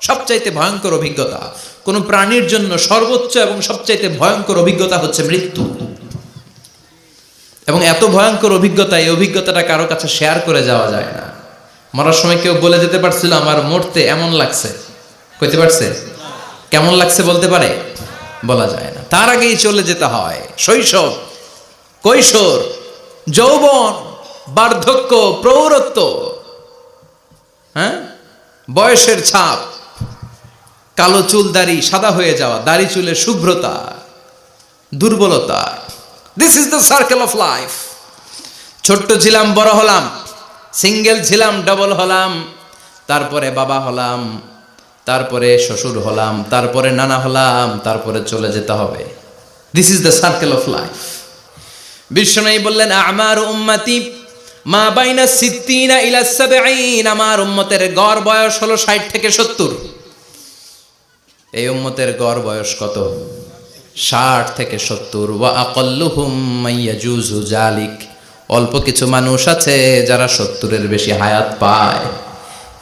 সবচাইতে ভয়ঙ্কর অভিজ্ঞতা, কোন প্রাণীর জন্য সর্বোচ্চ এবং সবচাইতে ভয়ঙ্কর অভিজ্ঞতা হচ্ছে মৃত্যু। এবং এত ভয়ঙ্কর অভিজ্ঞতা, এই অভিজ্ঞতাটা কারো কাছে শেয়ার করে যাওয়া যায় না। মরার সময় কেউ বলে যেতে পারছিল আমার মরতে এমন লাগছে, কইতে পারছে? কেমন লাগছে বলতে পারে? বলা যায় না। তার আগেই চলে যেতে হয় শৈশব, কৈশোর, যৌবন, বার্ধক্য, প্রৌঢ়ত্ব, হ্যাঁ, বয়সের ছাপ, কালো চুল দাড়ি সাদা হয়ে যাওয়া, দাড়ি চুলের শুভ্রতা, দুর্বলতা। This is the circle of life. ছোট্ট ছিলাম, বড় হলাম, সিঙ্গেল ছিলাম, ডাবল হলাম, তারপরে বাবা হলাম, তারপরে শ্বশুর হলাম, তারপরে নানা হলাম, তারপরে চলে যেতে হবে। This is the circle of life. বিশ্বনবী বললেন আমার উম্মতি মা বাইনা 60 ইলা 70, আমার উম্মতের গড় বয়স হলো 60 থেকে 70। এই উম্মতের গড় বয়স কত? 60 থেকে 70। ওয়া আকাল্লুহুম মাইয়াজুজু জালিক, অল্প কিছু মানুষ আছে যারা 70-এর বেশি হায়াত পায়।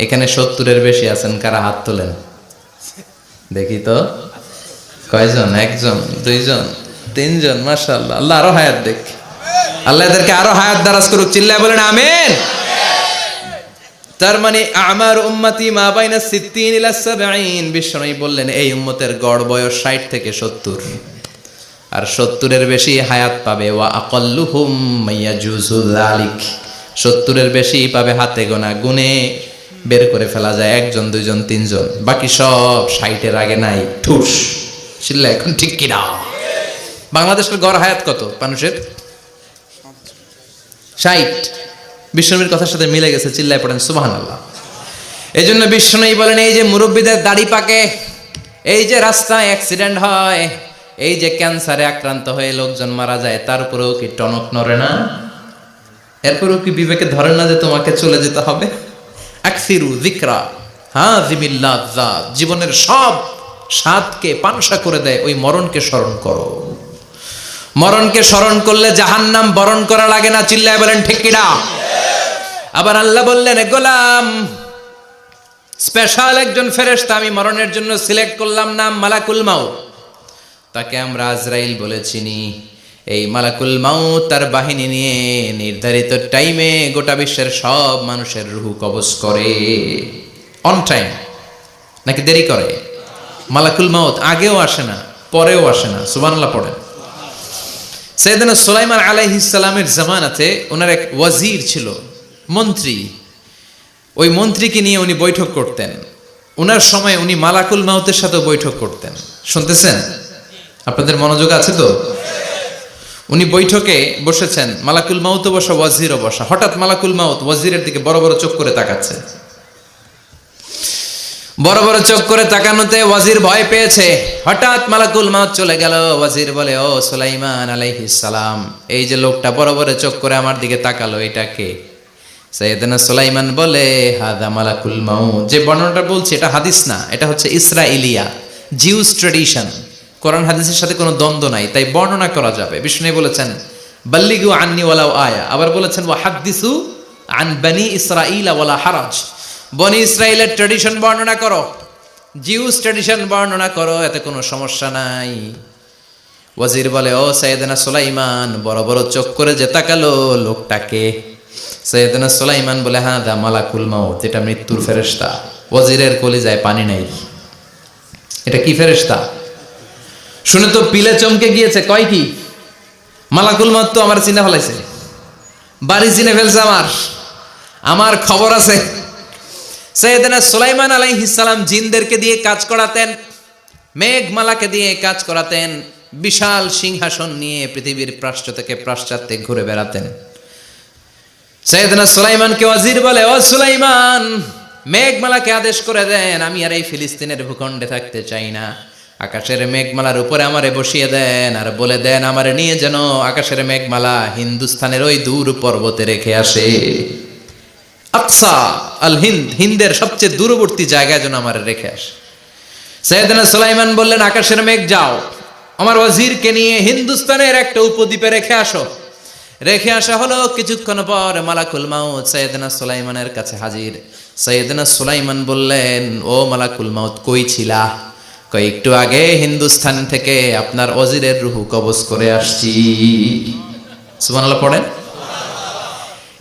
এখানে 70-এর বেশি আছেন কারা? হাত তোলেন দেখি তো। কয়জন? একজন, দুইজন, তিনজন। মাশাআল্লাহ, আল্লাহ আরো হায়াত দেখ, আল্লাহ এদেরকে আরো হায়াত দারাজ করুক। চিল্লায় বলেন আমিন। তার মানে আমার উম্মতি মা বাইনা 60 ইলা 70। বিশ্বনবী বললেন এই উম্মতের গড় বয়স 60 থেকে 70, আর 70-এর বেশি হায়াত পাবে। ওয়া আকাল্লুহুম মাইয়াজুজু যালিক, 70-এর বেশি পাবে হাতে গোনা, গুনে বের করে ফেলা যায় একজন, দুইজন, তিনজন। বাকি সব 60-এর আগে নাই, ঠুস। চিল্লা এখন ঠিক কিনা? বাংলাদেশের গড় হায়াত কত মানুষের? 60। বিশ্বনবীর কথার সাথে মিলে গেছে। চিল্লায় পড়েন সুবহানাল্লাহ। এই জন্য বিশ্বনবী বলেন এই যে মুরব্বীদের দাড়ি পাকে, এই যে রাস্তায় অ্যাক্সিডেন্ট হয়, এই যে ক্যান্সারে আক্রান্ত হয়ে লোকজন মারা যায়, তারপরেও কি টনক নড়ে না? এরপরেও কি বিবেকে ধরে না যে তোমাকে চলে যেতে হবে? আকসিরু যিকরা হাযিমিল লাযযাত, জীবনের সব স্বাদকে পানসা করে দেয় ওই মরণকে স্মরণ করো। মরণকে স্মরণ করলে জাহান্নাম বরণ করা লাগে না। চিল্লায় বলেন ঠিক কিনা? আবার আল্লাহ বললেন গোলাম, স্পেশাল একজন ফেরেশতা আমি মরণের জন্য সিলেক্ট করলাম, নাম মালাকুল মাউত। তাকে আমরা আজরাইল বলে চিনি। এই মালাকুল মাউত তার বাহিনী নিয়ে নির্ধারিত টাইমে গোটা বিশ্বের সব মানুষের রূহ কবজ করে। অন টাইম নাকি দেরি করে? মালাকুল মাউত আগেও আসে না, পরেও আসে না। সুবহানাল্লাহ পড়েন। সাইয়েদনা সুলাইমান আলাইহিস সালামের জামানাতে ওনার এক ওয়াজির ছিল, মন্ত্রী। ওই মন্ত্রীকে নিয়ে উনি বৈঠক করতেন। ওনার সময় উনি মালাকুল মাউতের সাথে বৈঠক করতেন। শুনতেছেন? আপনাদের মনোযোগ আছে তো? উনি বৈঠকে বসেছেন, মালাকুল মাউতও বসা, ওয়াজিরও বসা। হঠাৎ মালাকুল মাউত ওয়াজিরের দিকে বড় বড় চোখ করে তাকাচ্ছে। বড় বড় চোখ করে তাকানোতে ওয়াজির ভয় পেয়েছে। হঠাৎ মালাকুল মাউত চলে গেল। ওয়াজির বলে ও সুলাইমান আলাইহিস সালাম, এই যে লোকটা বড় বড় চোখ করে আমার দিকে তাকালো, এটা কে? সাইয়েদনা সুলাইমান বলে হাদা মালাকুল মাউত। যে বর্ণনাটা বলছে এটা হাদিস না, এটা হচ্ছে ইসরাইলিয়া, জিউস ট্র্যাডিশন। কোরআন হাদিসের সাথে কোনো দ্বন্দ্ব নাই, তাই বর্ণনা করা যাবে। বিষ্ণু বলেছেন বাল্লিগু আন্নি ওয়ালাউ আয়া। আবার বলেছেন ওয়া হাদিসু আন বনি ইসরাইল ওয়ালা হারাজ। বনি ইসরাইলের ট্র্যাডিশন বর্ণনা করো, জিউস ট্র্যাডিশন বর্ণনা করো, এতে কোনো সমস্যা নাই। ওয়াজির বলে ও সাইয়েদনা সুলাইমান, বড় বড় চোখ করে যে তাকালো লোকটাকে? সাইয়েদনা সুলাইমান বলে হাদা মালাকুল মাউত, এটা মৃত্যুর ফেরেশতা। ওয়াজিরের কলিজায় পানি নাই। এটা কি ফেরেশতা? শুনে তো পিলে চমকে গিয়েছে। কয় কি? মালাকুল মাউত তো আমার চিনে ফেলাইছে, বাড়ি চিনে ফেলছে, আমার খবর আছে। সাইয়েদনা সুলাইমান আলাইহিস সালাম জিনদেরকে দিয়ে কাজ করাতেন, মেঘমালাকে দিয়ে কাজ করাতেন, বিশাল সিংহাসন নিয়ে পৃথিবীর প্রাচ্য থেকে পাশ্চাত্যে ঘুরে বেড়াতেন। সাইয়েদনা সুলাইমানকে ওয়াজির বলে ও সুলাইমান, মেঘমালাকে আদেশ করে দেন আমি আর এই ফিলিস্তিনের ভূখণ্ডে থাকতে চাই না। আকাশের মেঘমালার উপরে আমারে বসিয়ে দেন, আর বলে দেন আমারে নিয়ে যেন আকাশের মেঘমালা হিন্দুস্তানের ওই দূর পর্বতে রেখে আসে। আকসা আল হিন্দ, হিন্দের সবচেয়ে দূরবর্তী জায়গায় যেন আমারে রেখে আসে। সাইয়েদনা সুলাইমান বললেন আকাশের মেঘ যাও, আমার ওয়াজিরকে নিয়ে হিন্দুস্তানের একটা উপদ্বীপে রেখে আসো। রেখে আসা হলো। কিছুক্ষণ পর মালাকুল মাউত সাইয়েদনা সুলাইমানের কাছে হাজির। সাইয়েদনা সুলাইমান বললেন, ও মালাকুল মাউত কই ছিলা? কই একটু আগে হিন্দুস্তান থেকে আপনার ওজিরের রুহু কবজ করে আসছি। সুবহানাল্লাহ পড়েন।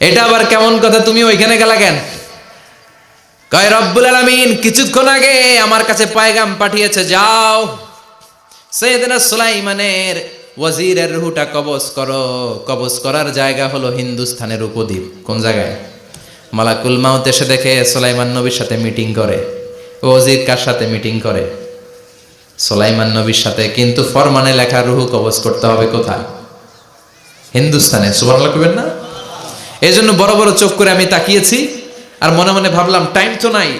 এটা আবার কেমন কথা, তুমি ওইখানে গেলা কেন? কয় রব্বুল আলামিন কিছুক্ষণ আগে আমার কাছে পয়গাম পাঠিয়েছে, যাও সাইয়েদনা সুলাইমানের ওয়াজিরের রুহুটা কবজ করো। কবজ করার জায়গা হলো হিন্দুস্তানের উপদ্বীপ। কোন জায়গায়? মালাকুল মাউত এসে দেখে সুলাইমান নবীর সাথে মিটিং করে। ওয়াজির কার সাথে মিটিং করে? সুলাইমান নবীর সাথে। কিন্তু ফরমানে লেখা রুহু কবজ করতে হবে কোথায়? হিন্দুস্তানে। সুবহানাল্লাহ কইবেন না? এজন্য বড় বড় চোখ করে আমি তাকিয়েছি আর মনে মনে ভাবলাম টাইম তো নাই,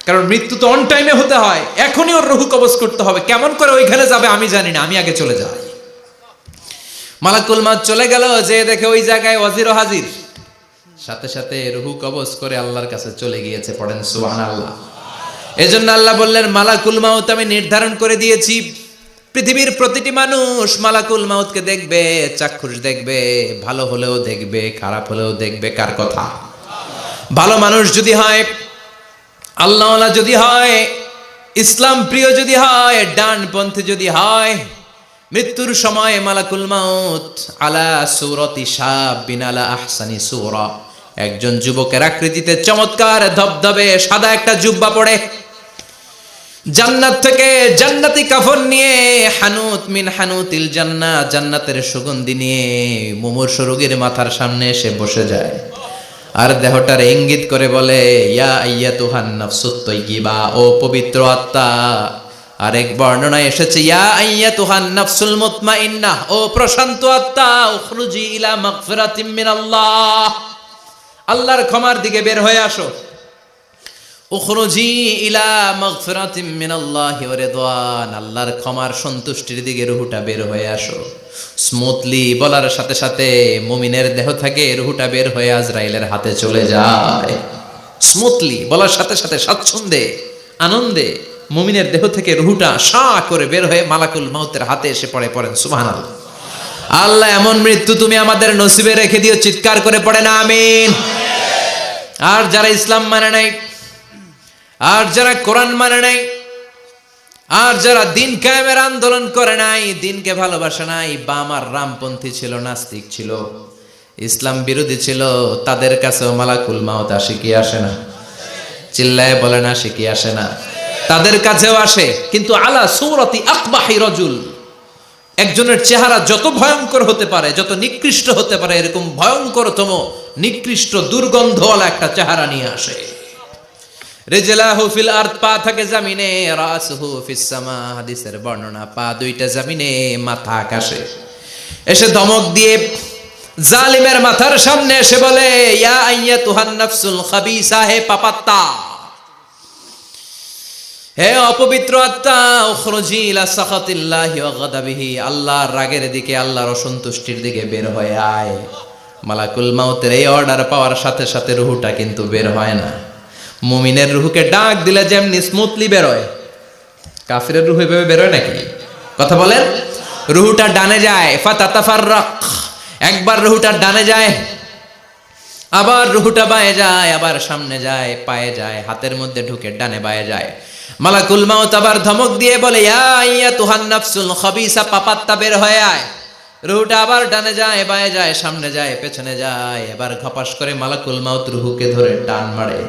কারণ মৃত্যু তো অন টাইমে হতে হয়, এখনই ওর রুহু কবজ করতে হবে। কেমন করে ওইখানে যাবে আমি জানি না, আমি আগে চলে যাই। মালাকুল মাউত চলে গেল, যে দেখে ওই জায়গায় ওয়াজিরও হাজির। সাথে সাথে রুহু কবজ করে আল্লাহর কাছে চলে গিয়েছে। পড়েন সুবহানাল্লাহ। এজন্য আল্লাহ বললেন, মালাকুল মাউত আমি নির্ধারণ করে দিয়েছি, পৃথিবীর প্রতিটি মানুষ মালাকুল মাউতকে দেখবে, চাক্ষুষ দেখবে, ভালো হলেও দেখবে, খারাপ হলেও দেখবে। কার কথা? ভালো মানুষ যদি হয়, আল্লাহওয়ালা যদি হয়, ইসলাম প্রিয় যদি হয়, ডানপন্থী যদি হয়, মৃত্যুর সময় মালাকুল মাউত আলা সূরাতি শাবিন আলা আহসানি সূরা, একজন যুবকের আকৃতিতে চমৎকার ধবধবে সাদা একটা জুব্বা পরে, জান্নাত থেকে জান্নাতি কাফন নিয়ে, হানুত মিন হানুতিল জান্নাহ, জান্নাতের সুগন্ধি নিয়ে মুমূর্ষু রোগীর মাথার সামনে এসে বসে যায় আর দেহটার ইঙ্গিত করে বলে, ইয়া আইয়াতুহান নাফসুত তাইয়্যিবা, ও পবিত্র আত্মা। আরেক বর্ণনায় এসেছে, ইয়া আইয়াতুহান নাফসুল মুতমাইন্নাহ, ও প্রশান্ত আত্মা, উখরুজি ইলা মাগফিরাতিম মিনাল্লাহ, আল্লাহর ক্ষমার দিকে বের হয়ে আসো। উখরুজি ইলা মাগফিরাতিম মিনাল্লাহি ওয়া রিদওয়ান, আল্লাহর ক্ষমার সন্তুষ্টির দিকে রুহুটা বের হয়ে আসো। স্মুথলি বলার সাথে সাথে মুমিনের দেহ থেকে রুহুটা বের হয়ে আজরাইলের হাতে চলে যায়। স্মুথলি বলার সাথে সাথে স্বাচ্ছন্দ্যে আনন্দে মুমিনের দেহ থেকে রুহুটা সা করে বের হয়ে মালাকুল মাউতের হাতে এসে পড়ে। পড়েন সুবহানাল্লাহ। আল্লাহ এমন মৃত্যু তুমি আমাদের নসিবে রেখে দিও, চিৎকার করে পড়েন আমিন। আর যারা ইসলাম মানে নাই, আর যারা কোরআন মানে নাই, আর যারা দিন কায়েমের আন্দোলন করে নাই, দিনকে ভালোবাসে নাই, বাম আর রামপন্থী ছিল, নাস্তিক ছিল, ইসলাম বিরোধী ছিল, তাদের কাছেও মালাকুল মাউত আসে কি আসে না? চিল্লায় বলেন আসে কি আসে না? তাদের কাছেও আসে, কিন্তু আলা সূরাতি আকবাহি রাজুল, একজনের চেহারা যত ভয়ঙ্কর হতে পারে, যত নিকৃষ্ট হতে পারে, এরকম ভয়ঙ্করতম নিকৃষ্ট দুর্গন্ধওয়ালা একটা চেহারা নিয়ে আসে। রিজলাহু ফিল আরদ, পা থাকে জমিনে, রাসুহু ফিস সামা, হাদিসের বর্ণনা, পা দুইটা জমিনে, মাথা আকাশে। এসে ধমক দিয়ে জালিমের মাথার সামনে এসে বলে, ইয়া আইয়াতুহান নাফসুল খাবিসা, হে পাপাত্তা, হে অপবিত্র আত্মা, উখরুজি ইলা সাখাতিল্লাহি ওয়া গাদাবিহি, আল্লাহর রাগের দিকে, আল্লাহর অসন্তুষ্টির দিকে বের হয়ে আয়। মালাকুল মাউতের এই অর্ডার পাওয়ার সাথে সাথে রুহুটা কিন্তু বের হয় না। মুমিনের রুহুকে ডাক দিলে যেমনি স্মুথলি বেরোয়, কাফিরের রুহু এভাবে বেরোয় নাকি? কথা বলেন। রুহুটা ডানে যায়, ফাতাতাফাররাক, একবার রুহুটা ডানে যায়, আবার রুহুটা বায়ে যায়, আবার সামনে যায়, পায়ে যায়, হাতের মধ্যে ঢুকে ডানে বায়ে যায়। মালাকুল মাউত আবার ধমক দিয়ে বলে, ইয়া আইয়াতুহান নাফসুল খাবিসা, পাপাত্তা বের হয়ে আয়। রুহুটা আবার ডানে যায়, বায়ে যায়, সামনে যায়, পেছনে যায়। এবার ঘপাস করে মালাকুল মাউত রুহুকে ধরে টান মারে।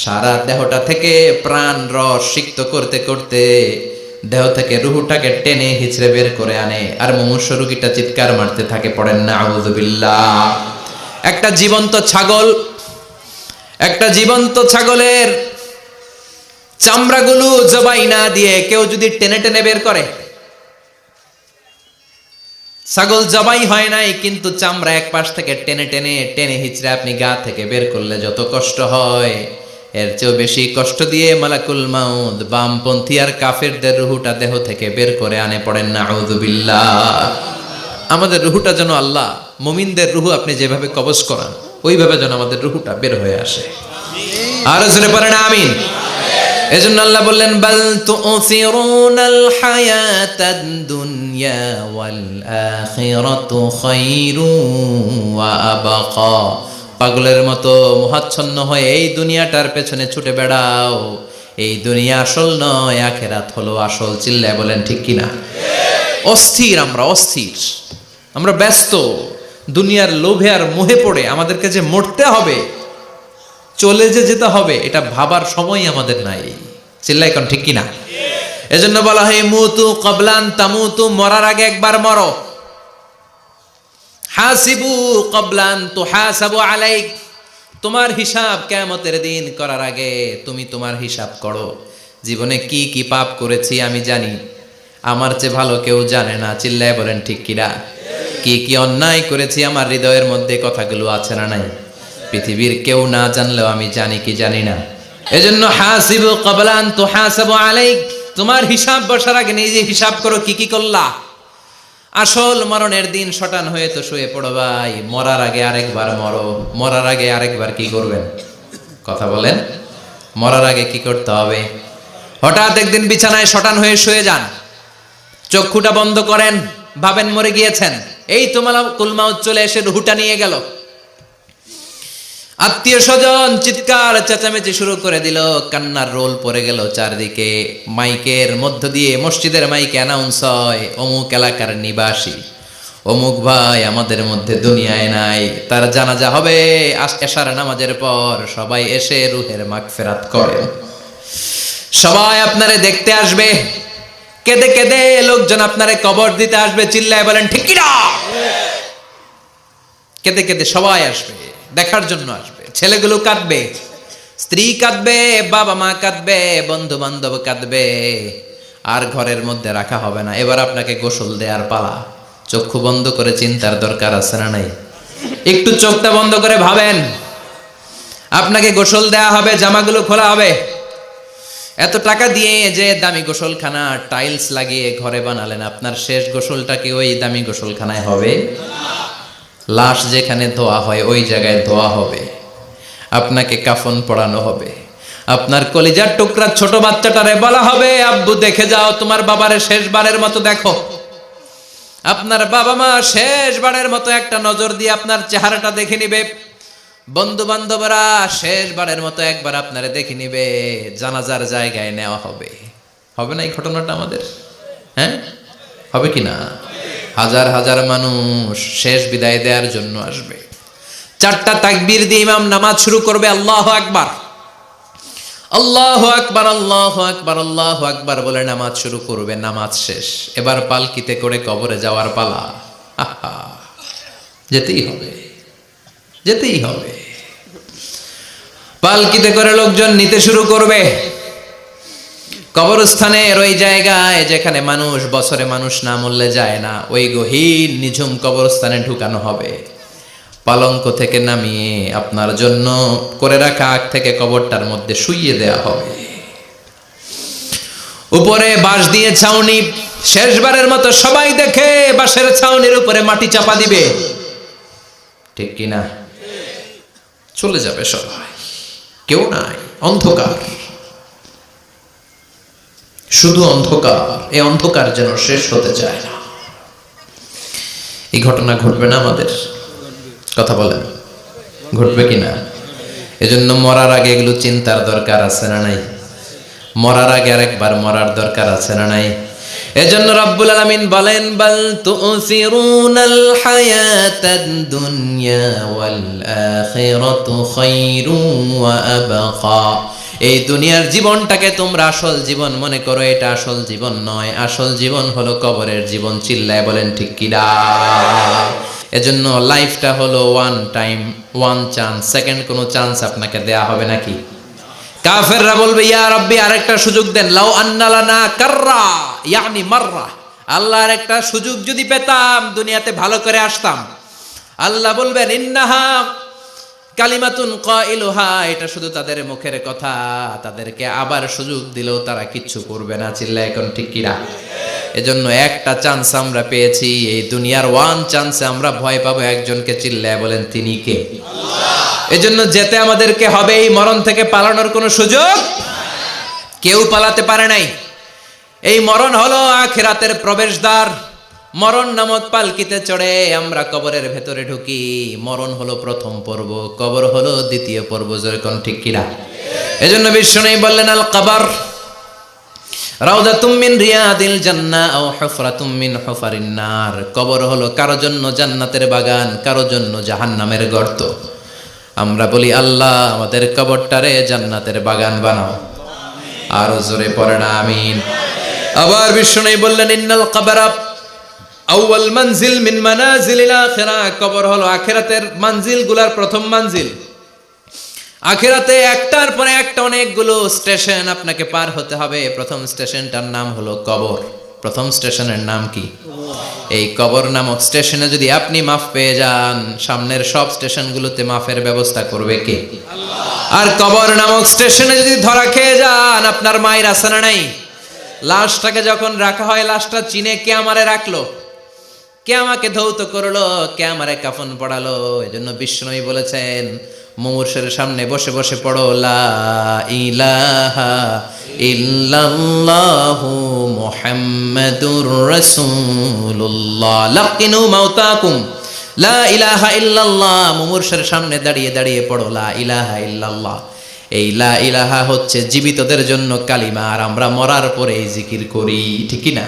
সারা দেহটা থেকে প্রাণ রস সিক্ত করতে করতে দেহ থেকে রুহুটাকে টেনে হিচড়ে বের করে আনে। আর মুমূর্ষু রোগীটা চিৎকার মারতে থাকে। পড়েন না আউযু বিল্লাহ। একটা জীবন্ত ছাগলের চামড়াগুলো জবাই না দিয়ে কেউ যদি টেনে টেনে বের করে, ছাগল জবাই হয় নাই কিন্তু চামড়া এক পাশ থেকে টেনে টেনে টেনে হিচড়ে আপনি গা থেকে বের করলে যত কষ্ট হয়, এর চেয়েও বেশি কষ্ট দিয়ে মালাকুল মাউত বামপন্থী আর কাফেরদের রুহুটা দেহ থেকে বের করে আনে। পড়েন না আউযু বিল্লাহ। আমাদের রুহুটা যেন আল্লাহ, মুমিনদের রুহু আপনি যেভাবে কবজ করান, ওইভাবে যেন আমাদের রুহুটা বের হয়ে আসে। আর জোরে পড়েন আমিন। এজন্য আল্লাহ বললেন, বাল তুসিরুনাল হায়াতাদ দুনিয়া ওয়াল আখিরাতু খায়রুন ওয়া আবকা, পাগলের মতো মোহাচ্ছন্ন হয়ে এই দুনিয়াটার পেছনে ছুটে বেড়াও। এই দুনিয়া আসল নয়, আখেরাত হলো আসল। চিল্লায় বলেন ঠিক কিনা? অস্থির, আমরা অস্থির, আমরা ব্যস্ত দুনিয়ার লোভে আর মোহে পড়ে। আমাদেরকে যে মরতে হবে, চলে যে যেতে হবে, এটা ভাবার সময় আমাদের নাই। চিল্লাই কোন ঠিক কিনা? এজন্য বলা হয় মুতু ক্বাবলান তামুতু, মরার আগে একবার মরো। হাসিবু ক্বাবলান তুহাসাবু আলাইক, তোমার হিসাব কিয়ামতের দিন করার আগে তুমি তোমার হিসাব করো। জীবনে কি কি পাপ করেছি আমি জানি, আমার চেয়ে ভালো কেউ জানে না। চিল্লায় বলেন ঠিক কিনা? কি কি অন্যায় করেছি আমার হৃদয়ের মধ্যে কথাগুলো আছে না নাই? পৃথিবীর কেউ না জানলেও আমি জানি কি জানি না। এজন্য হাসিবু ক্বাবলান তুহাসাবু আলাইক, তোমার হিসাব বসার আগে নিজে হিসাব করো কি কি করলা। আসল মরণের দিন শটান হয়ে তো শুয়ে পড়ো ভাই। মরার আগে আরেকবার মরো। মরার আগে আরেকবার কি করবেন? কথা বলেন। মরার আগে কি করতে হবে? হঠাৎ একদিন বিছানায় শটান হয়ে শুয়ে যান, চক্ষুটা বন্ধ করেন, ভাবেন মরে গিয়েছেন। এই তো মালাকুল মাউত চলে এসে রুহটা নিয়ে গেল। আত্মীয় স্বজন চিৎকার চেঁচামেচি শুরু করে দিল, কান্নার রোল পড়ে গেল চারদিকে। মাইকের মধ্য দিয়ে, মসজিদের মাইকে অ্যানাউন্স হয়, অমুক এলাকার নিবাসী অমুক ভাই আমাদের মধ্যে দুনিয়ায় নাই, তার জানাজা হবে এশার নামাজের পর। সবাই এসে রুহের মাগফিরাত করেন। সবাই আপনারে দেখতে আসবে, কেঁদে কেঁদে লোকজন আপনারে কবর দিতে আসবে। চিল্লায় বলেন ঠিক কিনা? কেঁদে কেঁদে সবাই আসবে, দেখার জন্য আসবে। ছেলেগুলো কাঁদবে, স্ত্রী কাঁদবে, বাবা মা কাঁদবে, বন্ধু বান্ধব কাঁদবে। আর ঘরের মধ্যে রাখা হবে না। এবার আপনাকে গোসল দেওয়ার পালা। চক্ষু বন্ধ করে চিন্তার দরকার আছে না নাই? একটু চোখটা বন্ধ করে ভাবেন, আপনাকে গোসল দেয়া হবে, জামাগুলো খোলা হবে। এত টাকা দিয়ে যে দামি গোসলখানা টাইলস লাগিয়ে ঘরে বানালেন, আপনার শেষ গোসলটা কি ওই দামি গোসলখানায় হবে? লাশ যেখানে ধোয়া হয় ওই জায়গায় ধোয়া হবে। আপনাকে কাফন পরানো হবে। আপনার কলিজার টুকরা ছোট বাচ্চাটারে বলা হবে, আব্বু দেখে যাও তোমার বাবারে শেষবারের মতো দেখো। আপনার বাবা মা শেষবারের মতো একটা নজর দিয়ে আপনার চেহারাটা দেখে নিবে। বন্ধু বান্ধবরা শেষবারের মতো একবার আপনারে দেখে নিবে। জানাজার জায়গায় নেওয়া হবে। হবে না এই ঘটনাটা আমাদের? হ্যাঁ, হবে কি না? হাজার হাজার মানুষ শেষ বিদায় দেওয়ার জন্য আসবে। চারটা তাকবীর দিয়ে ইমাম নামাজ শুরু করবে। আল্লাহু আকবার, আল্লাহু আকবার, আল্লাহু আকবার, আল্লাহু আকবার বলে নামাজ শুরু করবে। নামাজ শেষ। এবার পালকিতে করে কবরে যাওয়ার পালা। আহা, যেতেই হবে, যেতেই হবে। পালকিতে করে লোকজন নিতে শুরু করবে। কবরস্থানের ওই জায়গায় যেখানে মানুষ বছরে মানুষ না মরলে যায় না, ওই গহীন নিঝুম কবরস্থানে ঢুকানো হবে। পালঙ্ক থেকে নামিয়ে আপনার জন্য করে রাখা আগ থেকে কবরটার মধ্যে শুইয়ে দেয়া হবে। উপরে বাঁশ দিয়ে ছাউনি। শেষবারের মতো সবাই দেখে বাঁশের ছাউনির উপরে মাটি চাপা দিবে। ঠিক কিনা? চলে যাবে সবাই, কেউ নাই, অন্ধকার, শুধু অন্ধকার। এই অন্ধকার যেন শেষ হতে চায় না। এই ঘটনা ঘটবে না আমাদের? কথা বলেন, ঘটবে কিনা? এজন্য মরার আগে এগুলো চিন্তার দরকার আছে না নাই? মরার আগে আরেকবার মরার দরকার আছে না নাই? এজন্য রব্বুল আলামিন বলেন, বাল তুসিরুনাল হায়াতাদ দুনিয়া ওয়াল আখিরাতু খায়রুন ওয়া আবকা। এই দুনিয়ার জীবনটাকে তোমরা আসল জীবন মনে করো, এটা আসল জীবন নয়। আসল জীবন হলো কবরের জীবন। চিল্লায় বলেন ঠিক কিনা? এজন্য লাইফটা হলো one time, one chance. Second কোনো চান্স আপনাকে দেয়া হবে নাকি? কাফেররা বলবে, ইয়া রাব্বি আরেকটা সুযোগ দেন। লাউ আন্না লানা কাররা ইয়ানি মাররা, আল্লাহর একটা সুযোগ যদি পেতাম দুনিয়াতে ভালো করে আসতাম। আল্লাহ বলবেন, ইন্নাহা কালিমাতুন কাইলুহা, এটা শুধু তাদের মুখের কথা। তাদেরকে আবার সুযোগ দিলেও তারা কিচ্ছু করবে না। চিল্লায় এখন ঠিক কিনা? এজন্য একটা চান্স আমরা পেয়েছি, এই দুনিয়ার ওয়ান চান্সে আমরা ভয় পাবো একজনকে। চিল্লায় বলেন তিনি কে? আল্লাহ। এজন্য যেতে আমাদেরকে হবে। এই মরণ থেকে পালানোর কোনো সুযোগ কেউ পালাতে পারে নাই। এই মরণ হলো আখিরাতের প্রবেশদ্বার। মরণ নামক পালকিতে চড়ে আমরা কবরের ভেতরে ঢুকি। মরণ হলো প্রথম পর্ব, কবর হলো দ্বিতীয় পর্ব। যেরকম ঠিক কিনা? এজন্য বিশ্বনবী বললেন, আল কবর রাউদাতুম মিন রিয়াদিল জান্নাহ আও হুফরাতুম মিন হুফারিন নার। কবর হলো কারো জন্য জান্নাতের বাগান, কারো জন্য জাহান্নামের গর্ত। আমরা বলি, আল্লাহ আমাদের কবরটারে জান্নাতের বাগান বানাও। আরো জোরে পড়েন আমিন। আবার বিশ্বনবী বললেন, ইন্নাল কবরা আউয়াল মানজিল মিন মানাজিলিল আখিরাহ। কবর হলো আখিরাতের মানজিলগুলোর প্রথম মানজিল। আখিরাতে একটার পরে একটা অনেকগুলো স্টেশন আপনাকে পার হতে হবে। প্রথম স্টেশনটার নাম হলো কবর। প্রথম স্টেশনের নাম কি? এই কবর নামক স্টেশনে যদি আপনি মাফ পেয়ে যান, সামনের সব স্টেশনগুলোতে মাফের ব্যবস্থা করবে কে? আল্লাহ। আর কবর নামক স্টেশনে যদি ধরা খেয়ে যান, আপনার মায়ের আছে না নাই? লাশটাকে যখন রাখা হয়, লাশটা চিনে কে আমারে রাখলো, কে আমাকে ধৌত করলো, কে আমারে কাফন পড়ালো। এজন্য বিষ্ণুই বলেছেন, মুমূর্ষের সামনে বসে বসে পড়ো, লা ইলাহা ইল্লাল্লাহু মুহাম্মাদুর রাসূলুল্লাহ। লাকিনু মাউতাকুম লা ইলাহা ইল্লাল্লাহ। মুমূর্ষের সামনে দাঁড়িয়ে দাঁড়িয়ে পড়ো, লা ইলাহা ইল্লাল্লাহ। এই লা ইলাহা হচ্ছে জীবিতদের জন্য কালিমা, আর আমরা মরার পরে এই জিকির করি। ঠিক কি না?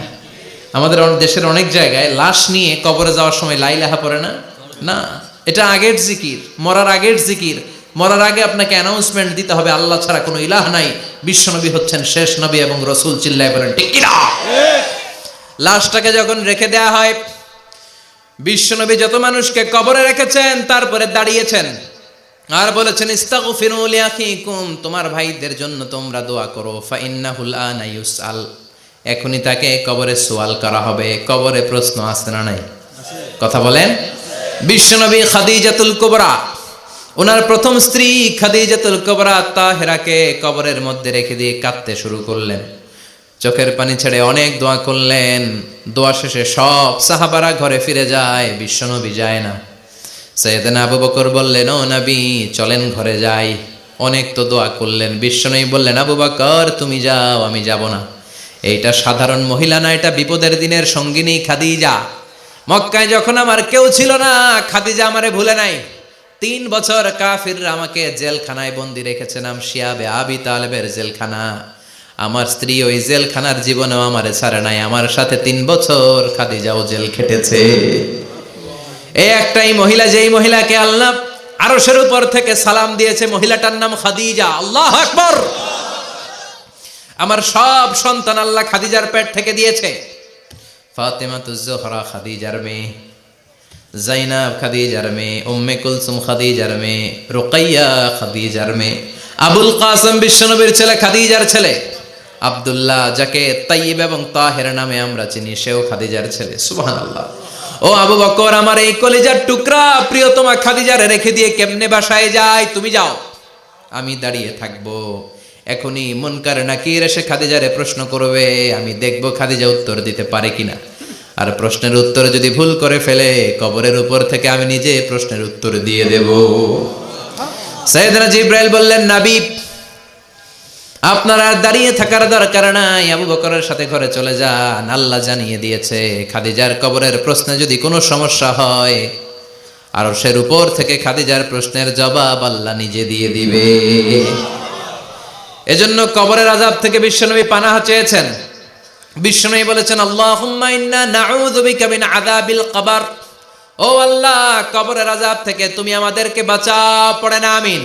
আমাদের দেশের অনেক জায়গায় লাশ নিয়ে কবরে যাওয়ার সময় লা ইলাহা পড়ে না। না, এটা আগের জিকির, মরার আগের জিকির। মরার আগে আপনাকে অ্যানাউন্সমেন্ট দিতে হবে, আল্লাহ ছাড়া কোনো ইলাহ নাই, বিশ্বনবী হচ্ছেন শেষ নবী এবং রাসূল। চিল্লায় বলেন ঠিক কি না? লাশটাকে যখন রেখে দেয়া হয়, বিশ্বনবী যত মানুষকে কবরে রেখেছেন তারপরে দাঁড়িয়েছেন আর বলেছেন, ইস্তাগফিরু লিআখিকুম, তোমার ভাইদের জন্য তোমরা দোয়া করো। ফাইন্নাহুল আনা ইউসআল, এখনই তাকে কবরে সওয়াল করা হবে। কবরে প্রশ্ন আসছে না নাই? কথা বলেন। বিশ্বনবী খাদিজাতুল কুবরা, ওনার প্রথম স্ত্রী খাদিজাতুল কুবরা তাহেরাকে কবরের মধ্যে রেখে দিয়ে কাঁদতে শুরু করলেন। চোখের পানি ছেড়ে অনেক দোয়া করলেন। দোয়া শেষে সব সাহাবারা ঘরে ফিরে যায়, বিশ্বনবী যায় না। সাইয়েদনা আবু বকর বললেন, ও নবী চলেন ঘরে যাই। অনেক তো দোয়া করলেন। বিশ্বনবী বললেন, আবু বকর তুমি যাও, আমি যাব না। এইটা সাধারণ মহিলা না, এটা বিপদের দিনের সঙ্গিনী খাদিজা। মক্কায় যখন আমার কেউ ছিল না, খাদিজা আমারে ভুলে নাই। 3 বছর কাফিররা আমাকে জেলখানায় বন্দি রেখেছে, নাম শিয়াবে আবি তালেবের জেলখানা। আমার স্ত্রী ওই জেলখানার জীবনেও আমারে ছাড়ে নাই। আমার সাথে 3 বছর খাদিজাও জেল খেটেছে। এই একটাই মহিলা, যেই মহিলাকে আল্লাহ আরশের উপর থেকে সালাম দিয়েছে, মহিলাটার নাম খাদিজা। আল্লাহু আকবার। আমার সব সন্তান আল্লাহ খাদিজার পেট থেকে দিয়েছে। ফাতেমাতুজ জোহরা খাদিজার মেয়ে, জাইনাব খাদিজার মেয়ে, উম্মে কুলসুম খাদিজার মেয়ে, রুকাইয়া খাদিজার মেয়ে, আবুল কাসেম বিশ্বনবীর ছেলে খাদিজার ছেলে, আব্দুল্লাহ যাকে তাইয়্যিব এবং তাহের নামে আমরা চিনি, সেও খাদিজার ছেলে। সুবহানাল্লাহ। ও আবু বকর, আমার এই কলিজার টুকরা প্রিয়তমা খাদিজারে রেখে দিয়ে কেমনে বাসায় যায়? তুমি যাও, আমি দাঁড়িয়ে থাকবো। এখনই মুনকার নাকির এসে খাদিজারে প্রশ্ন করবে, আমি দেখবো খাদিজা উত্তর দিতে পারে কিনা। আর প্রশ্নের উত্তর যদি ভুল করে ফেলে, কবরের উপর থেকে আমি নিজে প্রশ্নের উত্তর দিয়ে দেব। সাইয়েদনা জিবরাইল বললেন, নবী আপনার আর দাঁড়িয়ে থাকার দরকার নাই, আবু বকরের সাথে ঘরে চলে যান। আল্লাহ জানিয়ে দিয়েছে, খাদিজার কবরের প্রশ্নে যদি কোনো সমস্যা হয়, আরশের উপর থেকে খাদিজার প্রশ্নের জবাব আল্লাহ নিজে দিয়ে দিবে। এজন্য কবরের আযাব থেকে বিশ্বনবী পানাহ চেয়েছেন। বিশ্বনবী বলেছেন, আল্লাহুম্মা ইন্না নাউযু বিকা মিন আযাবিল কবর। ও আল্লাহ, কবরের আযাব থেকে তুমি আমাদেরকে বাঁচাও। পড়েন আমিন।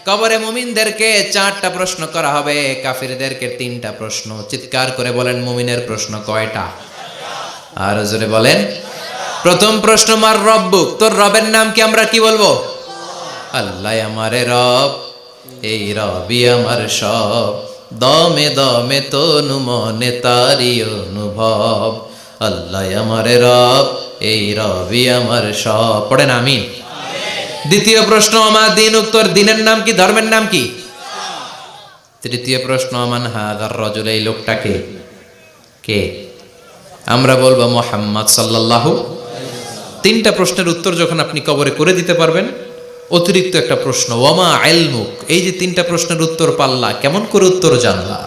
কবরে মুমিনদেরকে 4টা প্রশ্ন করা হবে, কাফিরদেরকে 3টা প্রশ্ন। চিৎকার করে বলেন, মুমিনের প্রশ্ন কয়টা? আর জোরে বলেন। প্রথম প্রশ্ন, মার রব্বুক, তোর রবের নাম কি? আমরা কি বলবো? আল্লাহ আমারে রব, এই রবি আমার সব, দমে দমে তনু মনে তারি অনুভব। আল্লাহ আমারে রব, এই রবি আমার সব। পড়েন আমিন। দ্বিতীয় প্রশ্ন, আমার দিন, উত্তর দিনের নাম কি? ধর্মের নাম কি? তৃতীয় প্রশ্ন, আমান হাদার রাজুল, এই লোকটাকে কে? আমরা বলবো মুহাম্মদ সাল্লাল্লাহু। 3টা প্রশ্নের উত্তর যখন আপনি কবরে করে দিতে পারবেন, অতিরিক্ত একটা প্রশ্ন, ওয়ামা ইলমুক, এই যে 3টা প্রশ্নের উত্তর পাল্লা, কেমন করে উত্তর জানলা?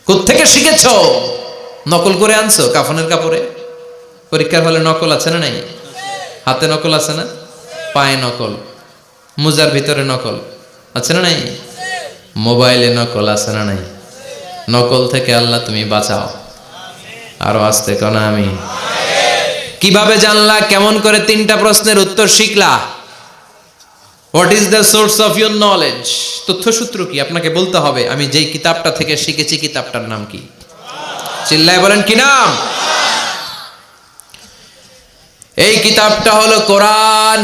কোত্থেকে শিখেছো? নকল করে আনছো কাফনের কাপড়ে? পরীক্ষার হলে নকল আছে না নাই? হাতে নকল আছে না? পায়ে নকল, মুজার ভিতরে নকল আছে না নাই? মোবাইলে নকল আছে না নাই? নকল থেকে আল্লাহ তুমি বাঁচাও। আরো আসতে কোন আমি। কিভাবে জানলা? কেমন করে? 3টা প্রশ্নের উত্তর শিখলা। What is the source of your knowledge? তথ্যসূত্র কি? আপনাকে বলতে হবে আমি যেই কিতাবটা থেকে শিখেছি কিতাবটার নাম কি? চিল্লায় বলেন কি নাম? এই কিতাবটা হলো কোরআন।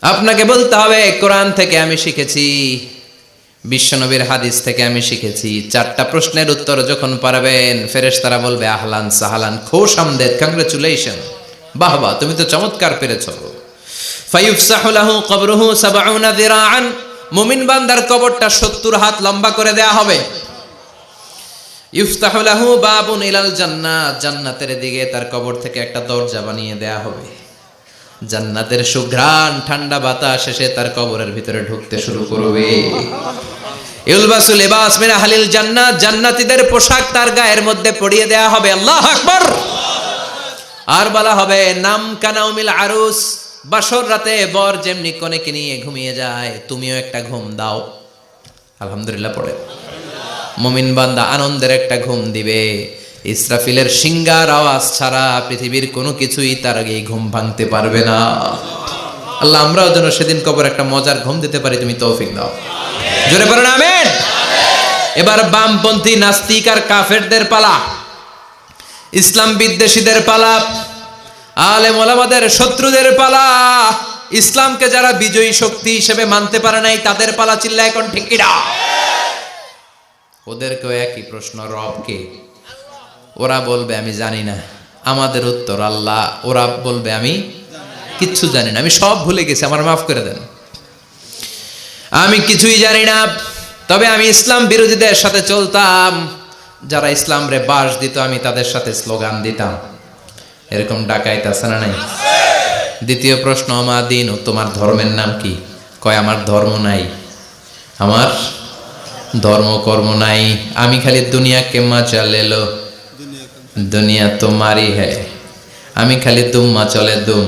আপনাকে বলতে হবে কোরআন থেকে আমি শিখেছি, বিশ্বনবীর হাদিস থেকে আমি শিখেছি। 4টা প্রশ্নের উত্তর যখন পারবেন, ফেরেশতারা বলবে আহলান সাহালান, খোশ আমদেদ, কংগ্রেচুলেশন, বাহ বাহ, তুমি তো চমৎকার পেরেছো। ফায়ুফসাহু লাহু কবরুহু 70 যিরাআন, মুমিন বান্দার কবরটা 70 হাত লম্বা করে দেয়া হবে। ইফতাহু লাহু বাবুন ইলাল জান্নাত, জান্নাতের দিকে তার কবর থেকে একটা দরজা বানিয়ে দেয়া হবে। জান্নাতের সুঘ্রাণ ঠান্ডা বাতাস এসে তার কবরের ভিতরে ঢুকতে শুরু করবে। ইলবাসু লিবাস মিন আহলিল জান্নাত, জান্নাতীদের পোশাক তার গায়ের মধ্যে পরিয়ে দেয়া হবে। আল্লাহু আকবার। আর বলা হবে নাম কানাউমিল আরুস, বাসর রাতে বর যেমনি কনেকে নিয়ে ঘুমিয়ে যায়, তুমিও একটা ঘুম দাও। আলহামদুলিল্লাহ পড়ে মুমিন বান্দা আনন্দের একটা ঘুম দিবে। ইসরাফিলের সিংগার আওয়াজ ছাড়া পৃথিবীর কোনো কিছুই তার আগে ঘুম ভাঙতে পারবে না। আল্লাহ আমরাও যেন সেদিন কবর একটা মজার ঘুম দিতে পারি, তুমি তৌফিক দাও। জোরে পড়েন আমিন। এবার বামপন্থী নাস্তিক আর কাফেরদের পালা, ইসলাম বিদ্বেষীদের পালা, আলেম ওলামাদের শত্রুদের পালা, ইসলামকে যারা বিজয়ী শক্তি হিসেবে মানতে পারে নাই তাদের পালা। চিল্লা এখন ঠিক কিনা? ওদেরকেও একই প্রশ্ন, রব কে? ওরা বলবে আমি জানি না। আমাদের উত্তর আল্লাহ। ওরা বলবে আমি কিচ্ছু জানি না, আমি সব ভুলে গেছি, আমার মাফ করে দেন, আমি কিছুই জানি না। তবে আমি ইসলাম বিরোধীদের সাথে চলতাম, যারা ইসলাম রে বাস দিত আমি তাদের সাথে স্লোগান দিতাম। এরকম ডাকাইত আছে না নাই? দ্বিতীয় প্রশ্ন, মা দিন, তোমার ধর্মের নাম কি? কয় আমার ধর্ম নাই, আমার ধর্ম কর্ম নাই, আমি খালি দুনিয়া কে মজা লেলো, দুনিয়া তোমারই হ্যায়, আমি খালি দুম্মা চলে দুম।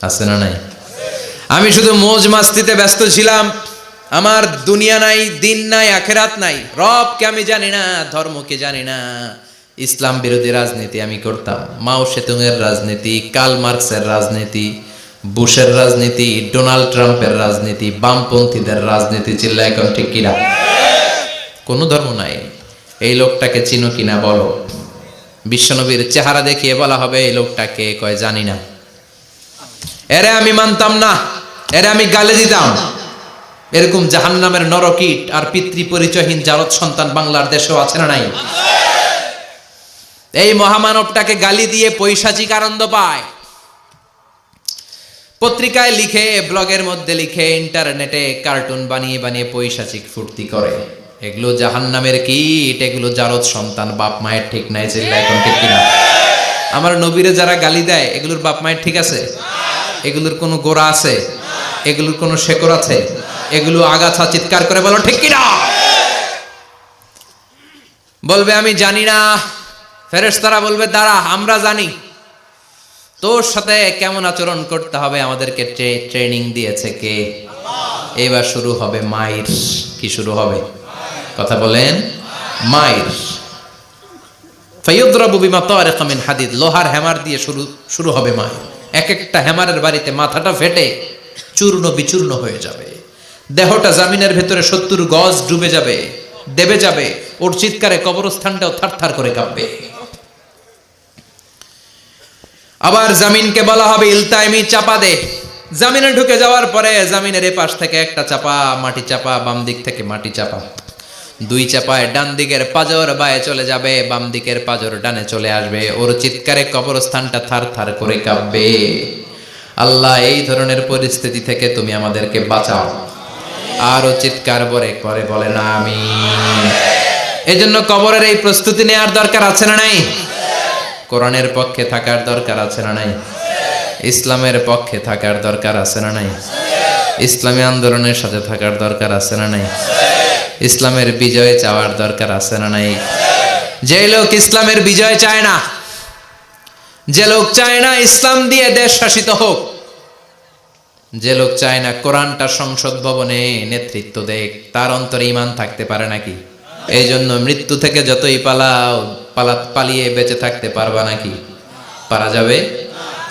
আছে না নাই? আমি শুধু মৌজ মাস্তিতে ব্যস্ত ছিলাম, আমার দুনিয়া নাই, দিন নাই, আখেরাত নাই, রবকে আমি জানি না, ধর্মকে জানি না। ইসলাম বিরোধী রাজনীতি আমি করতাম, মাও সেতুংয়ের রাজনীতি, কার্ল মার্কসের রাজনীতি, বুশের রাজনীতি, ডোনাল্ড ট্রাম্পের রাজনীতি, বামপন্থীদের রাজনীতি। চিল্লা এখন ঠিক কিনা? কোনো ধর্ম নাই। এই লোকটাকে চিনো কিনা বলো। বিশ্বনবীর চেহারা দেখিয়ে বলা হবে এই লোকটাকে, কয় জানি না। এরে আমি মানতাম না, এরে আমি গালে দিতাম। এরকম জাহান্নামের নরকীট আর পিতৃ পরিচয়হীন জারদ সন্তান বাংলার দেশেও আছে না নাই? এই মহামানবটাকে গালি দিয়ে পৈশাচিক আনন্দ পায়। পত্রিকায় লিখে, ব্লগের মধ্যে লিখে, ইন্টারনেটে কার্টুন বানিয়ে বানিয়ে পৈশাচিক ফুর্তি করে। এগুলো জাহান্নামের কীট, এগুলো জারদ সন্তান, বাপ মায়ের ঠিক নাই। চিল্লা এখন ঠিক কিনা? আমার নবীরে যারা গালি দেয় এগুলোর বাপ মায়ের ঠিক আছে? এগুলোর কোনো গোড়া আছে? এগুলোর কোনো শেকড় আছে? এগুলো আগাছা। চিৎকার করে বলো ঠিক কিনা? বলবে আমি জানি না। ফেরেশতারা বলবে দাঁড়া, আমরা জানি। তোর সাথে কেমন আচরণ করতে হবে আমাদেরকে ট্রেনিং দিয়েছে কে? এবার শুরু হবে মাইর। কি শুরু হবে? কথা বলেন, মাইর। ফায়ুদরাবু বিমা তারিকা মিন হাদিদ, লোহার হ্যামার দিয়ে শুরু হবে মাইর। এক একটা হ্যামারের বাড়িতে মাথাটা ফেটে চূর্ণ বিচূর্ণ হয়ে যাবে, দেহটা জামিনের ভেতরে 70 গজ ডুবে যাবে, দেবে যাবে। ওর চিৎকারে কবরস্থানটাও থারথার করে কাঁপবে। আবার জামিনকে বলা হবে ইলতাইমি, চাপা দে। জামিনে ঢুকে যাওয়ার পরে জামিনের এ পাশ থেকে একটা চাপা, মাটি চাপা, বাম দিক থেকে মাটি চাপা, 2 চাপায় ডান দিকের পাজর বায়ে চলে যাবে, বাম দিকের পাজর ডানে চলে আসবে। ওর চিৎকারে কবরস্থানটা থার থার করে কাঁপবে। আল্লাহ এই ধরনের পরিস্থিতি থেকে তুমি আমাদেরকে বাঁচাও। আরো চিৎকার করে বলে না আমিন। এজন্য কবরের এই প্রস্তুতি নেওয়ার দরকার আছে না নাই? কোরআনের পক্ষে থাকার দরকার আছে না নাই? ইসলামের পক্ষে থাকার দরকার আছে না নাই? ইসলামী আন্দোলনের সাথে থাকার দরকার আছে না নাই? ইসলামের বিজয় চাওয়ার দরকার আছে না নাই? যে লোক ইসলামের বিজয় চায় না, যে লোক চায় না ইসলাম দিয়ে দেশ শাসিত হোক, যে লোক চায় না কোরআনটা সংসদ ভবনে নেতৃত্ব দেখ, তার অন্তরে ঈমান থাকতে পারে নাকি? এই জন্য মৃত্যু থেকে যতই পালিয়ে বেঁচে থাকতে পারবা নাকি? পারা যাবে?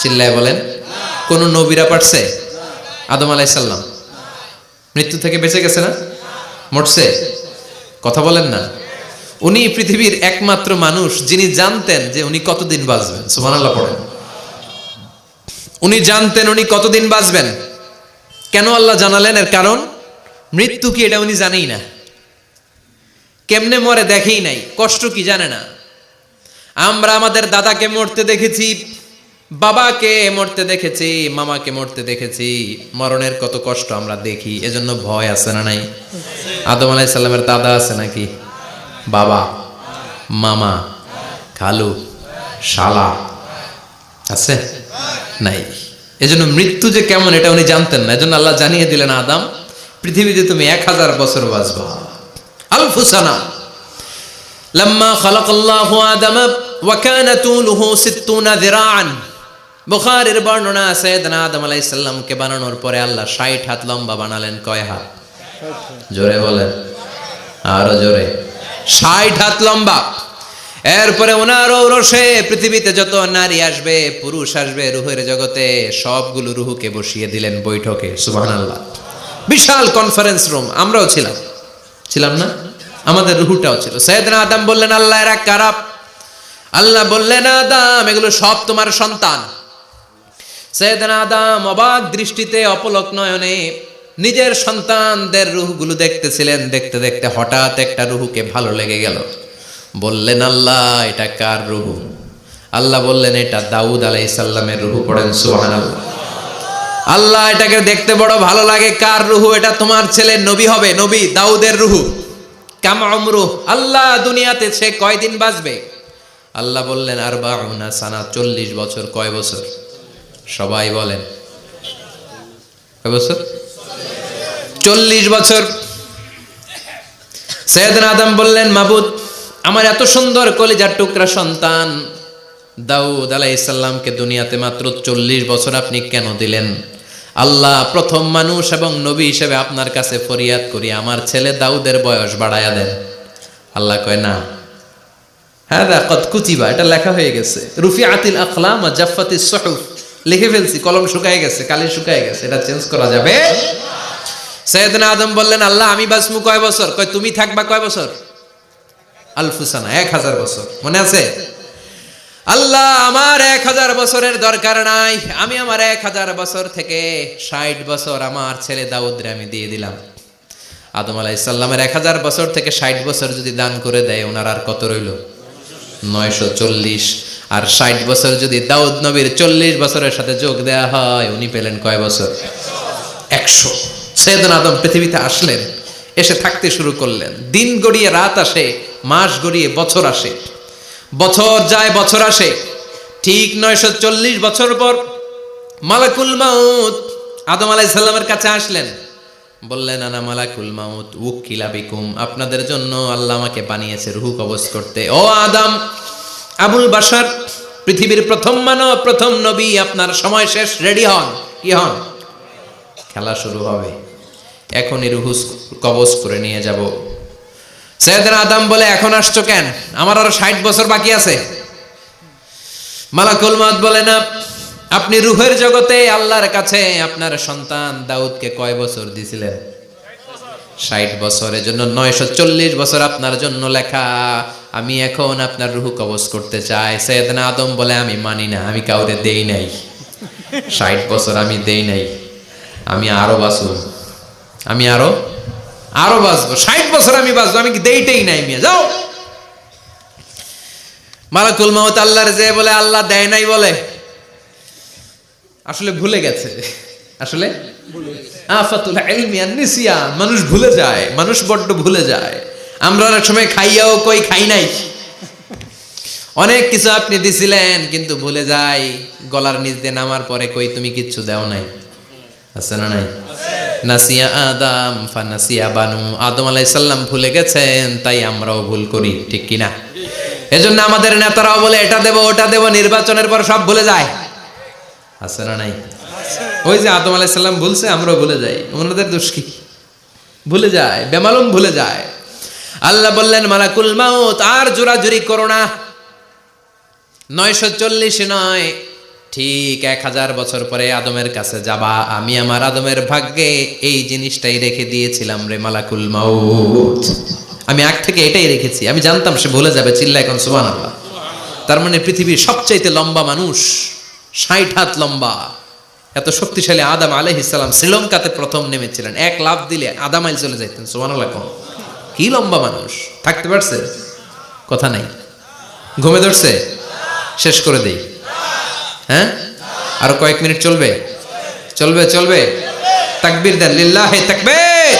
চিল্লায় বলেন। কোন নবীরা পারছে? আদম আলাইহিস সালাম মৃত্যু থেকে বেঁচে গেছে না? মরছে? কথা বলেন না। উনি পৃথিবীর একমাত্র মানুষ যিনি জানতেন যে উনি কতদিন বাঁচবেন। সুবহানাল্লাহ পড়েন। উনি জানতেন উনি কতদিন বাঁচবেন। কেন আল্লাহ জানালেন? এর কারণ মৃত্যু কি এটা উনি জানেই না, কেমনে মরে দেখেই নাই, কষ্ট কি জানে না। আমরা আমাদের দাদাকে মরতে দেখেছি, বাবাকে মরতে দেখেছি, মামাকে মরতে দেখেছি, মরণের কত কষ্ট আমরা দেখি, এজন্য ভয় আছে না নাই? আদম আলাইহিস সালামের দাদা আছে নাকি? বাবা, মামা, খালু, শালা আছে? নাই। এজন্য মৃত্যু যে কেমন এটা উনি জানতেন না। এজন্য আল্লাহ জানিয়ে দিলেন, আদম পৃথিবীতে তুমি 1000 বছর বাঁচবা। আলফু সানা লাম্মা খালাকাল্লাহু আদম ওয়া কানা তুলুহু 60 যিরাআন। বুখারীর বর্ণনা, সাইয়েদনা আদম আলাইহিস সালামকে বানানোর পরে আল্লাহ 60 হাত লম্বা বানালেন। কয় হাত? জোরে বলেন, আরো জোরে। 60 হাত লম্বা। এরপরে ওনার ঔরসে পৃথিবীতে যত নারী আসবে, পুরুষ আসবে রুহের জগতে, সবগুলো রুহুকে বসিয়ে দিলেন বৈঠকে। সুবহানাল্লাহ। বিশাল কনফারেন্স রুম। আমরাও ছিলাম না? আমাদের রুহুটাও ছিল। সাইয়েদনা আদম বললেন, আল্লাহ এরা কারা? আল্লাহ বললেন, আদম এগুলো সব তোমার সন্তান। সাইয়েদনা আদম অবাক দৃষ্টিতে, অপলক নয়নে নিজের সন্তানদের রুহগুলো দেখতেছিলেন। দেখতে দেখতে হঠাৎ একটা রুহুকে ভালো লেগে গেল। বললেন, আল্লাহ এটা কার রুহু? আল্লাহ বললেন, এটা দাউদ আলাইহিস সালামের রুহু। পড়েন সুবহানাল্লাহ। আল্লাহ এটাকে দেখতে বড় ভালো লাগে, কার রুহু? এটা তোমার ছেলে নবী হবে, নবী দাউদের রুহু। কাম উমরুহ, আল্লাহ দুনিয়াতে সে কয়দিন বাঁচবে? আল্লাহ বললেন, 40 সানা, 40 বছর। কয় বছর? সবাই বলেন কয় বছর? 40 বছর। সাইয়েদনা আদম বললেন, মাবুদ আমার এত সুন্দর কলিজার টুকরা সন্তান দাউদ আলাইহিস সালামকে দুনিয়াতে মাত্র 40 বছর আপনি কেন দিলেন? আল্লাহ প্রথম মানুষ এবং নবী হিসেবে আপনার কাছে ফরিয়াদ করি, আমার ছেলে দাউদের বয়স বাড়ায়া দেন। আল্লাহ কয়, না, হাদা কদ কুতিবা, এটা লেখা হয়ে গেছে। রুফিআতিল আকলাম ওয়া জাফফাতিস সুহুফ, লিখে ফেলছি, কলম শুকায় গেছে, কালি শুকায় গেছে, এটা চেঞ্জ করা যাবে? সাইয়েদনা আদম বললেন, আল্লাহ আমি বাঁচবো কয় বছর? কয় তুমি থাকবা কয় বছর? আলফু সানা, 1000 বছর। মনে আছে? আল্লাহ আমার 1000 বছরের দরকার নাই, আমি আমার 1000 বছর থেকে 60 বছর আমার ছেলে দাউদরে আমি দিয়ে দিলাম। আদম আলাইহিস সালামের 1000 বছর থেকে 60 বছর যদি দান করে দেয়, ওনার আর কত রইল? 940। আর 60 বছর যদি দাউদ নবীর 40 বছরের সাথে যোগ দেয়া হয়, উনি পেলেন কয় বছর? 100। সাইয়েদনা আদম পৃথিবীতে আসলেন, এসে থাকতে শুরু করলেন। দিন গড়িয়ে রাত আসে, মাস গড়িয়ে বছর আসে, বছর যায় বছর আসে। ঠিক 940 বছর পর মালাকুল মাউত আদম আলাইহিস সালামের কাছে আসলেন। বললেন, আনা মালাকুল মাউত উকিলা বিকুম, আপনাদের জন্য আল্লাহ আমাকে বানিয়েছে রূহ কবজ করতে। ও আদম, আবুল বাশার, পৃথিবীর প্রথম মানব, প্রথম নবী, আপনার সময় শেষ, রেডি হন। কি হন? খেলা শুরু হবে, এখনই রূহ কবজ করে নিয়ে যাব। সাইয়েদনা আদম বলে, এখন আসছো কেন? আমার আরো 60 বছর বাকি আছে। মালাকুল মাউত বলে, না, আপনি রূহের জগতে আল্লাহর কাছে আপনার সন্তান দাউদকে কয় বছর দিয়েছিলেন? 60 বছর। এজন্য 940 বছর আপনার জন্য লেখা। আমি এখন আপনার রূহ কবজ করতে চাই। সাইয়েদনা আদম বলে, আমি মানি না, আমি কাউরে দেই নাই 60 বছর, আমি দেই নাই, আমি আরো বাঁচব, আমি আরো বাঁচবো, 60 বছর আমি বাঁচবো, আমি কি দেইতেই নাই। মিয়া যাও। মালাকুল মাউত আল্লাহর যে বলে, আল্লাহ দেয় নাই বলে, আসলে ভুলে গেছে। আসলে আফাতুল ইলমি আন নিসিয়ান, মানুষ ভুলে যায়, মানুষ বড্ড ভুলে যায়। আমরা অনেক সময় খাইয়াও কই খাই নাই। অনেক কিছু আপনি দিছিলেন কিন্তু ভুলে যাই, গলার নিচ দিয়ে নামার পরে কই তুমি কিচ্ছু দাও নাই। আছে না নাই? নাসিয়া আদম ফানাসিয়া বানু, আদম আলাইহিস সালাম ভুলে গেছেন, তাই আমরাও ভুল করি, ঠিক কিনা? এজন্য আমাদের নেতারাও বলে এটা দেব ওটা দেব, নির্বাচনের পর সব ভুলে যায়। আছে না নাই? ওই যে আদম আলাইহিস সালাম ভুলছে, আমরাও ভুলে যাই। ওনাদের দোষ কি? ভুলে যায়, বেমালুম ভুলে যায়। আল্লাহ বললেন মালাকুল মাউত আর জোরাজুরি করো না। 940 নয়, ঠিক 1000 বছর পরে আদমের কাছে যাবা। আমি আমার আদমের ভাগ্যে এই জিনিসটাই রেখে দিয়েছিলাম রে মালাকুল মাউত। আমি আগ থেকে এটাই রেখেছি, আমি জানতাম সে ভুলে যাবে। চিল্লা এখন সুবহানাল্লাহ। তার মানে পৃথিবীর সবচাইতে লম্বা মানুষ, 60 হাত লম্বা, এত শক্তিশালী আদম আলাইহিস সালাম শ্রীলঙ্কাতে প্রথম নেমেছিলেন। 1 লাফ দিলে আধা মাইল চলে যাইতেন। সুবহানাল্লাহ। কি লম্বা মানুষ, থাকতে পারছে? কথা নাই, ঘুমে ধরছে? শেষ করে দেই। হ্যাঁ, আরো কয়েক মিনিট চলবে? চলবে চলবে। তাকবীর দেন, লিল্লাহি তাকবীর।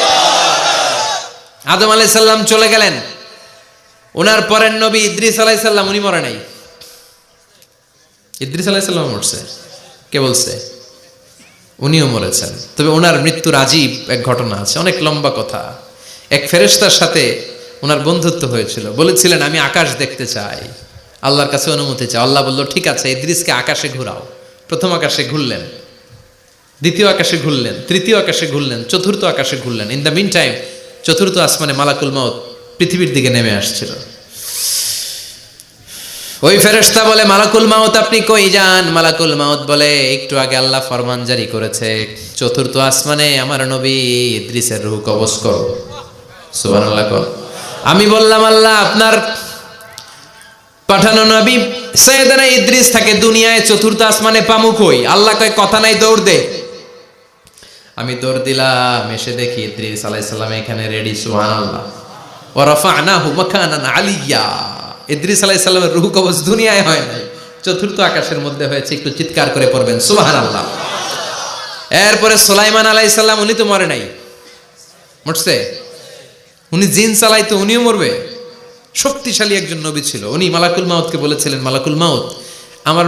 আদম আলাইহিস সালাম চলে গেলেন। ওনার পরের নবী ইদ্রিস আলাইহিস সালাম, উনি মরে নাই। ইদ্রিস আলাইহিস সালাম মরছে, কে বলছে? উনিও মরেছেন। তবে ওনার মৃত্যুর আজীব এক ঘটনা আছে, অনেক লম্বা কথা। এক ফেরেশতার সাথে ওনার বন্ধুত্ব হয়েছিল। বলেছিলেন আমি আকাশ দেখতে চাই, আল্লাহর কাছে অনুমতি চাই। আল্লাহ বলল ঠিক আছে, ইদ্রিসকে আকাশে ঘুরাও। প্রথম আকাশে ঘুরলেন, দ্বিতীয় আকাশে ঘুরলেন, তৃতীয় আকাশে ঘুরলেন, চতুর্থ আকাশে ঘুরলেন। ইন দ্য মিন টাইম চতুর্থ আসমানে মালাকুল মাউত পৃথিবীর দিকে নেমে আসছিল। ওই ফেরেশতা বলে মালাকুল মাউত আপনি কই যান? মালাকুল মাউত বলে একটু আগে আল্লাহ ফরমান জারি করেছে, চতুর্থ আসমানে আমার নবী ইদ্রিসের রূহ কবজ করো। সুবহানাল্লাহ। আমি বললাম আল্লাহ আপনার পাঠানো নবী সাইয়েদনা ইদ্রিস থাকে দুনিয়ায়, চতুর্থ আসমানে পামু কই? আল্লাহ কয় কথা নাই, দৌড় দে। আমি দৌড় দিলাম, এসে দেখি ইদ্রিস আলাইহিস সালাম এখানে রেডি। সুবহানাল্লাহ। ওয়া রাফা'নাহু মাকানান আলিয়্যা। ইদ্রিস আলাইহিস সালামের রূহ কবজ দুনিয়ায় হয় নাই, চতুর্থ আকাশের মধ্যে হয়েছে। একটু চিৎকার করে পড়বেন সুবহানাল্লাহ। এরপরে সুলাইমান আলাইহিস সালাম, উনি তো মরে নাই, মরছে? উনি জিন চালাইতো, উনিও মরবে? শক্তিশালী একজন নবী ছিল উনি। মালাকুল মাউতকে বলেছিলেন মালাকুল মাউত আমার